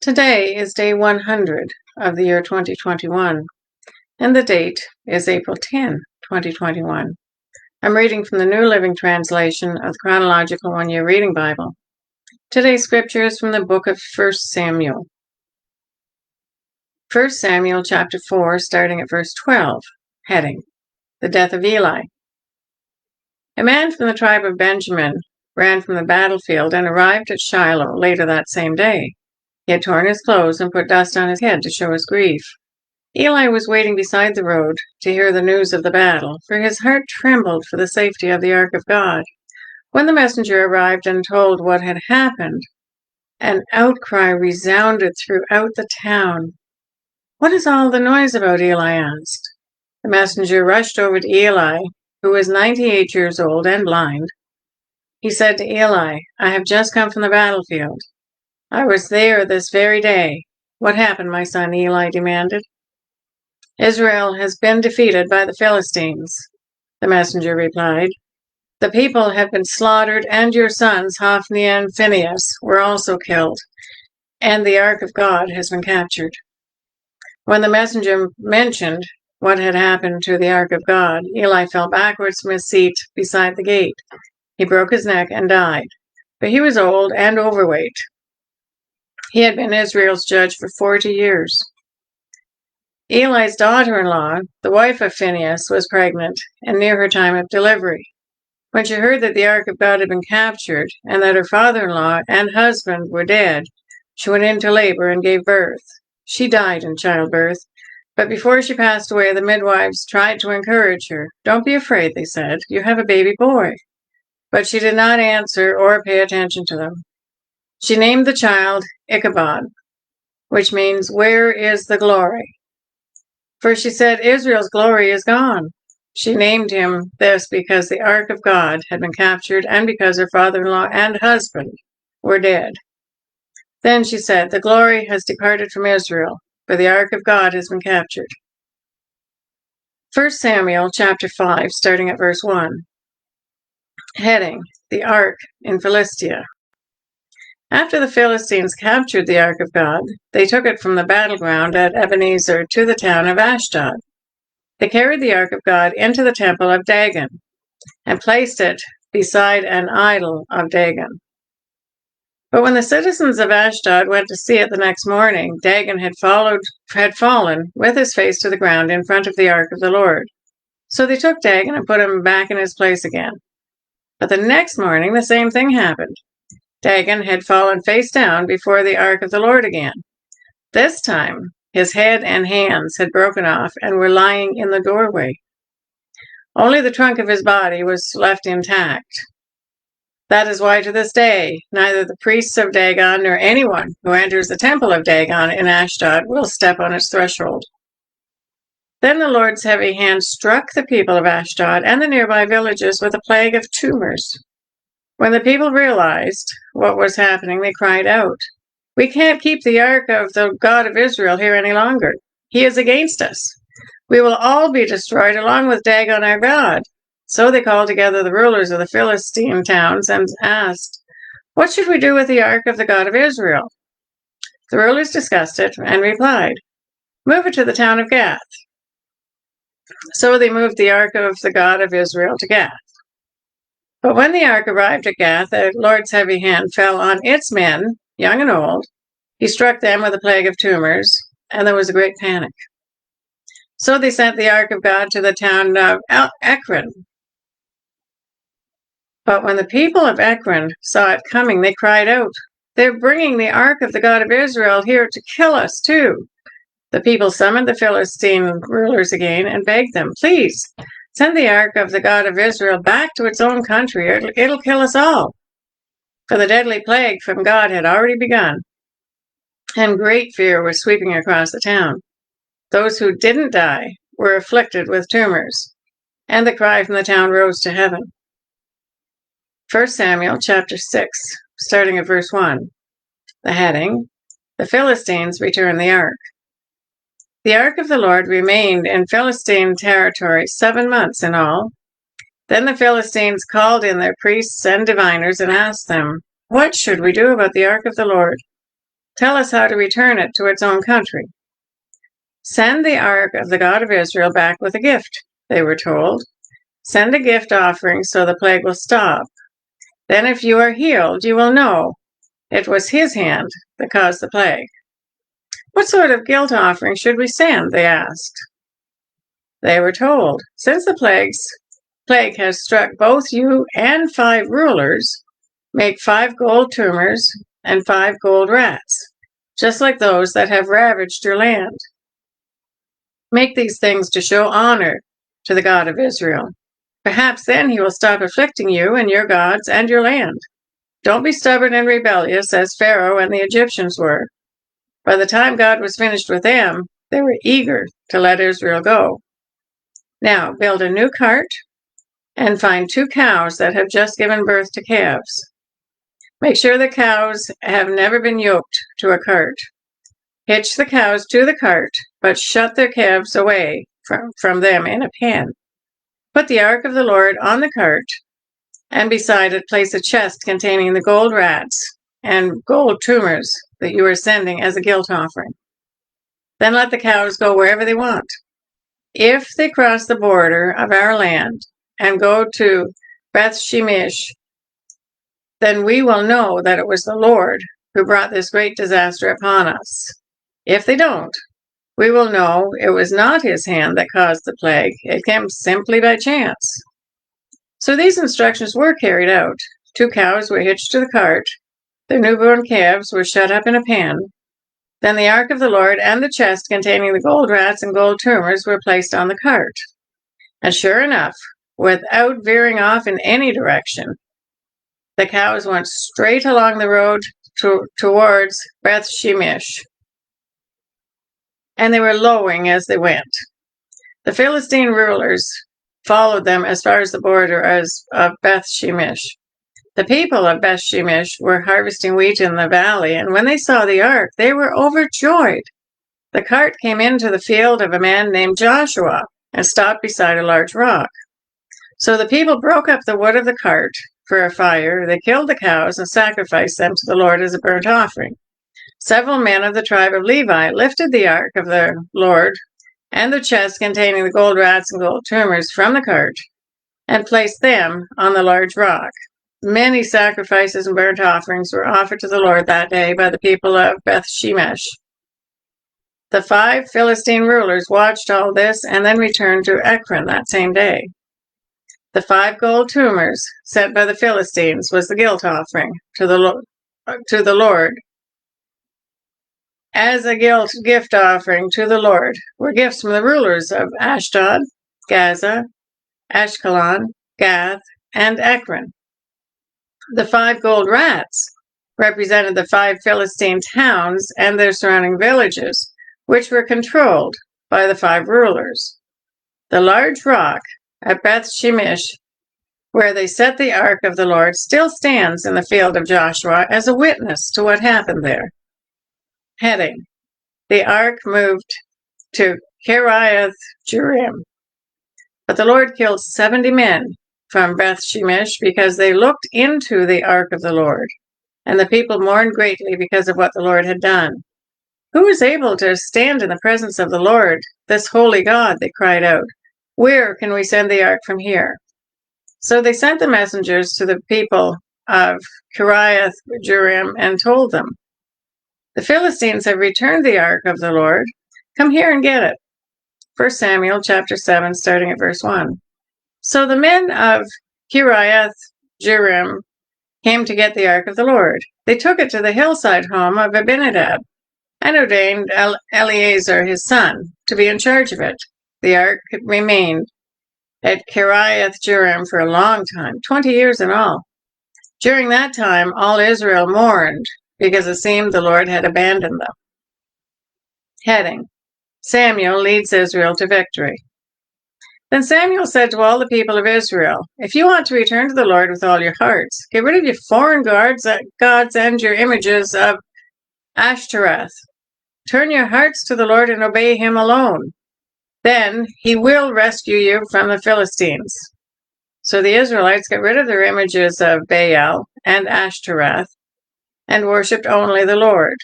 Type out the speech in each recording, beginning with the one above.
Today is day 100 of the year 2021, and the date is April 10, 2021. I'm reading from the New Living Translation of the Chronological One-Year Reading Bible. Today's scripture is from the book of 1 Samuel. 1 Samuel chapter 4, starting at verse 12, heading, The Death of Eli. A man from the tribe of Benjamin ran from the battlefield and arrived at Shiloh later that same day. He had torn his clothes and put dust on his head to show his grief. Eli was waiting beside the road to hear the news of the battle, for his heart trembled for the safety of the ark of God. When the messenger arrived and told what had happened, an outcry resounded throughout the town. "What is all the noise about?" Eli asked. The messenger rushed over to Eli, who was 98 years old and blind. He said to Eli, "I have just come from the battlefield. I was there this very day." "What happened, my son?" Eli demanded. "Israel has been defeated by the Philistines," the messenger replied. "The people have been slaughtered, and your sons, Hophni and Phinehas, were also killed, and the ark of God has been captured." When the messenger mentioned what had happened to the ark of God, Eli fell backwards from his seat beside the gate. He broke his neck and died, but he was old and overweight. He had been Israel's judge for 40 years. Eli's daughter-in-law, the wife of Phinehas, was pregnant and near her time of delivery. When she heard that the ark of God had been captured and that her father-in-law and husband were dead, she went into labor and gave birth. She died in childbirth, but before she passed away, the midwives tried to encourage her. "Don't be afraid," they said. "You have a baby boy." But she did not answer or pay attention to them. She named the child Ichabod, which means, "Where is the glory?" For she said, "Israel's glory is gone." She named him this because the ark of God had been captured and because her father-in-law and husband were dead. Then she said, "The glory has departed from Israel, for the ark of God has been captured." 1 Samuel chapter 5, starting at verse 1. Heading, The Ark in Philistia. After the Philistines captured the ark of God, they took it from the battleground at Ebenezer to the town of Ashdod. They carried the ark of God into the temple of Dagon and placed it beside an idol of Dagon. But when the citizens of Ashdod went to see it the next morning, Dagon had fallen with his face to the ground in front of the ark of the Lord. So they took Dagon and put him back in his place again. But the next morning the same thing happened. Dagon had fallen face down before the ark of the Lord again. This time his head and hands had broken off and were lying in the doorway. Only the trunk of his body was left intact. That is why to this day, neither the priests of Dagon nor anyone who enters the temple of Dagon in Ashdod will step on its threshold. Then the Lord's heavy hand struck the people of Ashdod and the nearby villages with a plague of tumors. When the people realized what was happening, they cried out, "We can't keep the ark of the God of Israel here any longer. He is against us. We will all be destroyed along with Dagon our God." So they called together the rulers of the Philistine towns and asked, "What should we do with the ark of the God of Israel?" The rulers discussed it and replied, "Move it to the town of Gath." So they moved the ark of the God of Israel to Gath. But when the ark arrived at Gath, the Lord's heavy hand fell on its men, young and old. He struck them with a plague of tumors, and there was a great panic. So they sent the ark of God to the town of Ekron. But when the people of Ekron saw it coming, they cried out, "They're bringing the ark of the God of Israel here to kill us too." The people summoned the Philistine rulers again and begged them, "Please, send the ark of the God of Israel back to its own country, or it'll kill us all." For the deadly plague from God had already begun, and great fear was sweeping across the town. Those who didn't die were afflicted with tumors, and the cry from the town rose to heaven. 1 Samuel chapter 6, starting at verse 1. The heading, The Philistines Return the Ark. The ark of the Lord remained in Philistine territory 7 months in all. Then the Philistines called in their priests and diviners and asked them, "What should we do about the ark of the Lord?" Tell us how to return it to its own country." "Send the ark of the God of Israel back with a gift," they were told. "Send a gift offering so the plague will stop. Then if you are healed, you will know it was his hand that caused the plague." "What sort of guilt offering should we send?" they asked. They were told, "Since the plague has struck both you and 5 rulers, make 5 gold tumors and 5 gold rats, just like those that have ravaged your land. Make these things to show honor to the God of Israel. Perhaps then he will stop afflicting you and your gods and your land. Don't be stubborn and rebellious as Pharaoh and the Egyptians were. By the time God was finished with them, they were eager to let Israel go. Now build a new cart and find 2 cows that have just given birth to calves. Make sure the cows have never been yoked to a cart. Hitch the cows to the cart, but shut their calves away from them in a pen. Put the ark of the Lord on the cart, and beside it place a chest containing the gold rats and gold tumors that you are sending as a guilt offering. Then let the cows go wherever they want. If they cross the border of our land and go to Beth Shemesh, then we will know that it was the Lord who brought this great disaster upon us. If they don't, we will know it was not his hand that caused the plague. It came simply by chance." So these instructions were carried out. 2 cows were hitched to the cart. Their newborn calves were shut up in a pen. Then the ark of the Lord and the chest containing the gold rats and gold tumors were placed on the cart. And sure enough, without veering off in any direction, the cows went straight along the road towards Beth Shemesh, and they were lowing as they went. The Philistine rulers followed them as far as the border of Beth Shemesh. The people of Beth Shemesh were harvesting wheat in the valley, and when they saw the ark, they were overjoyed. The cart came into the field of a man named Joshua and stopped beside a large rock. So the people broke up the wood of the cart for a fire. They killed the cows and sacrificed them to the Lord as a burnt offering. Several men of the tribe of Levi lifted the ark of the Lord and the chest containing the gold rats and gold tumors from the cart and placed them on the large rock. Many sacrifices and burnt offerings were offered to the Lord that day by the people of Beth Shemesh. The 5 Philistine rulers watched all this and then returned to Ekron that same day. The 5 gold tumors sent by the Philistines was the guilt offering to the Lord. As a gift offering to the Lord were gifts from the rulers of Ashdod, Gaza, Ashkelon, Gath, and Ekron. The 5 gold rats represented the 5 Philistine towns and their surrounding villages, which were controlled by the 5 rulers. The large rock at Beth Shemesh, where they set the ark of the Lord, still stands in the field of Joshua as a witness to what happened there. Heading: The ark moved to Kiriath Jearim. But the Lord killed 70 men from Beth Shemesh because they looked into the ark of the Lord, and the people mourned greatly because of what the Lord had done. "Who is able to stand in the presence of the Lord, this holy God?" they cried out. "Where can we send the ark from here?" So they sent the messengers to the people of Kiriath Jearim and told them, "The Philistines have returned the ark of the Lord. Come here and get it." 1 Samuel chapter 7, starting at verse 1. So the men of Kiriath Jearim came to get the ark of the Lord. They took it to the hillside home of Abinadab and ordained Eleazar his son to be in charge of it. The ark remained at Kiriath Jearim for a long time, 20 years in all. During that time, all Israel mourned because it seemed the Lord had abandoned them. Heading: Samuel leads Israel to victory. Then Samuel said to all the people of Israel, "If you want to return to the Lord with all your hearts, get rid of your foreign gods and your images of Ashtoreth. Turn your hearts to the Lord and obey him alone. Then he will rescue you from the Philistines." So the Israelites got rid of their images of Baal and Ashtoreth and worshipped only the Lord.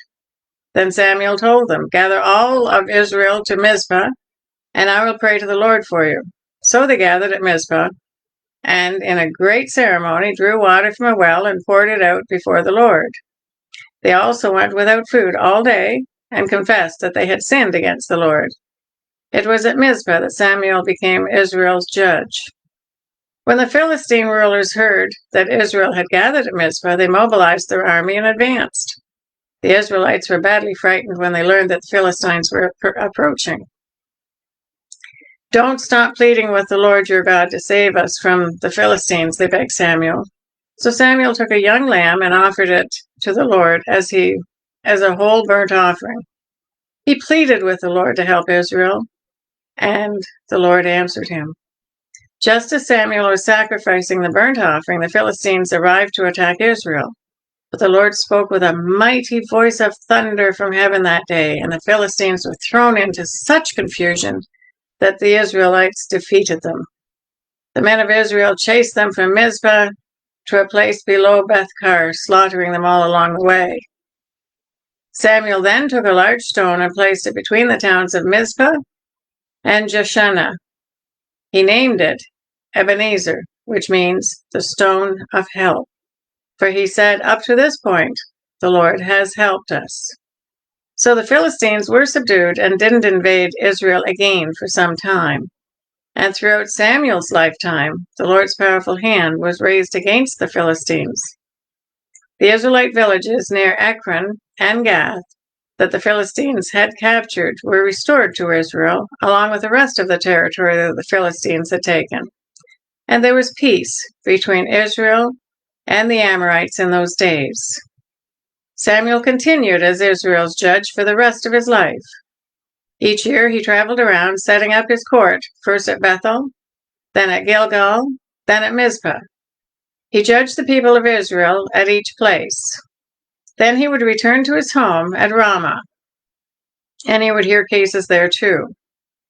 Then Samuel told them, "Gather all of Israel to Mizpah, and I will pray to the Lord for you." So they gathered at Mizpah, and in a great ceremony drew water from a well and poured it out before the Lord. They also went without food all day and confessed that they had sinned against the Lord. It was at Mizpah that Samuel became Israel's judge. When the Philistine rulers heard that Israel had gathered at Mizpah, they mobilized their army and advanced. The Israelites were badly frightened when they learned that the Philistines were approaching. "Don't stop pleading with the Lord your God to save us from the Philistines," they begged Samuel. So Samuel took a young lamb and offered it to the Lord as a whole burnt offering. He pleaded with the Lord to help Israel, and the Lord answered him. Just as Samuel was sacrificing the burnt offering, the Philistines arrived to attack Israel. But the Lord spoke with a mighty voice of thunder from heaven that day, and the Philistines were thrown into such confusion that the Israelites defeated them. The men of Israel chased them from Mizpah to a place below Beth-kar, slaughtering them all along the way. Samuel then took a large stone and placed it between the towns of Mizpah and Jeshanah. He named it Ebenezer, which means the stone of help. For he said, "Up to this point, the Lord has helped us." So the Philistines were subdued and didn't invade Israel again for some time. And throughout Samuel's lifetime, the Lord's powerful hand was raised against the Philistines. The Israelite villages near Ekron and Gath that the Philistines had captured were restored to Israel, along with the rest of the territory that the Philistines had taken. And there was peace between Israel and the Amorites in those days. Samuel continued as Israel's judge for the rest of his life. Each year he traveled around, setting up his court, first at Bethel, then at Gilgal, then at Mizpah. He judged the people of Israel at each place. Then he would return to his home at Ramah, and he would hear cases there too.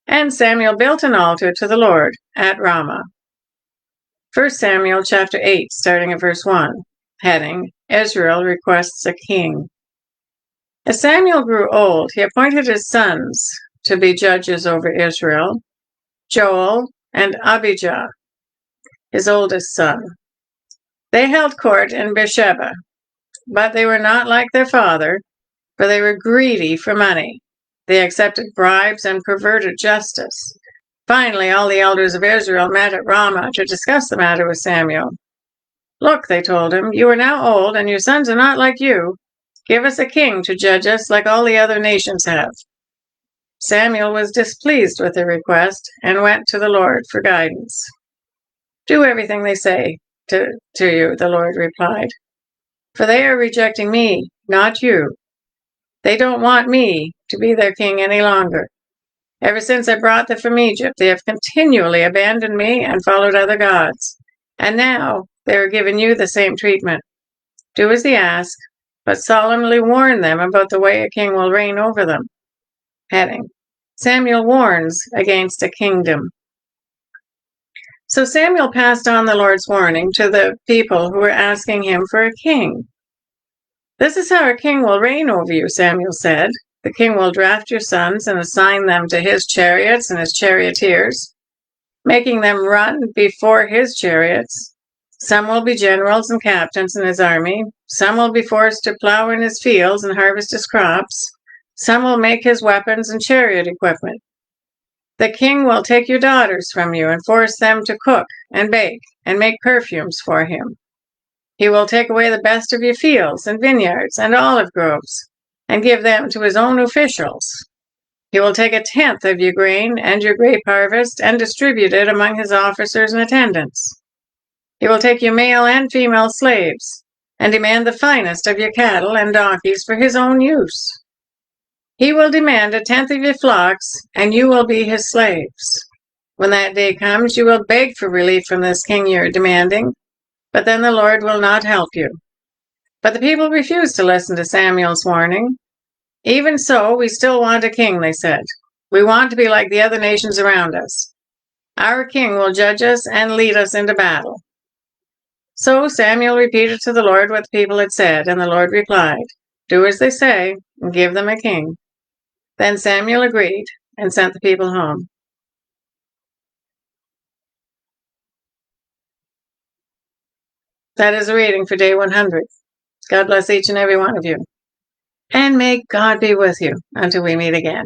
And Samuel built an altar to the Lord at Ramah. 1 Samuel chapter 8, starting at verse 1, heading, Israel requests a king. As Samuel grew old, he appointed his sons to be judges over Israel, Joel and Abijah, his oldest son. They held court in Beersheba, but they were not like their father, for they were greedy for money. They accepted bribes and perverted justice. Finally, all the elders of Israel met at Ramah to discuss the matter with Samuel. "Look," they told him, "you are now old, and your sons are not like you. Give us a king to judge us like all the other nations have." Samuel was displeased with their request and went to the Lord for guidance. "Do everything they say to you," the Lord replied, "for they are rejecting me, not you. They don't want me to be their king any longer. Ever since I brought them from Egypt, they have continually abandoned me and followed other gods. And now they are giving you the same treatment. Do as they ask, but solemnly warn them about the way a king will reign over them." Heading: Samuel warns against a kingdom. So Samuel passed on the Lord's warning to the people who were asking him for a king. "This is how a king will reign over you," Samuel said. "The king will draft your sons and assign them to his chariots and his charioteers, making them run before his chariots. Some will be generals and captains in his army. Some will be forced to plow in his fields and harvest his crops. Some will make his weapons and chariot equipment. The king will take your daughters from you and force them to cook and bake and make perfumes for him. He will take away the best of your fields and vineyards and olive groves and give them to his own officials. He will take 1/10 of your grain and your grape harvest and distribute it among his officers and attendants. He will take your male and female slaves and demand the finest of your cattle and donkeys for his own use. He will demand 1/10 of your flocks, and you will be his slaves. When that day comes, you will beg for relief from this king you are demanding, but then the Lord will not help you." But the people refused to listen to Samuel's warning. "Even so, we still want a king," they said. "We want to be like the other nations around us. Our king will judge us and lead us into battle." So Samuel repeated to the Lord what the people had said, and the Lord replied, Do as they say, and give them a king." Then Samuel agreed and sent the people home. That is a reading for day 100. God bless each and every one of you. And may God be with you until we meet again.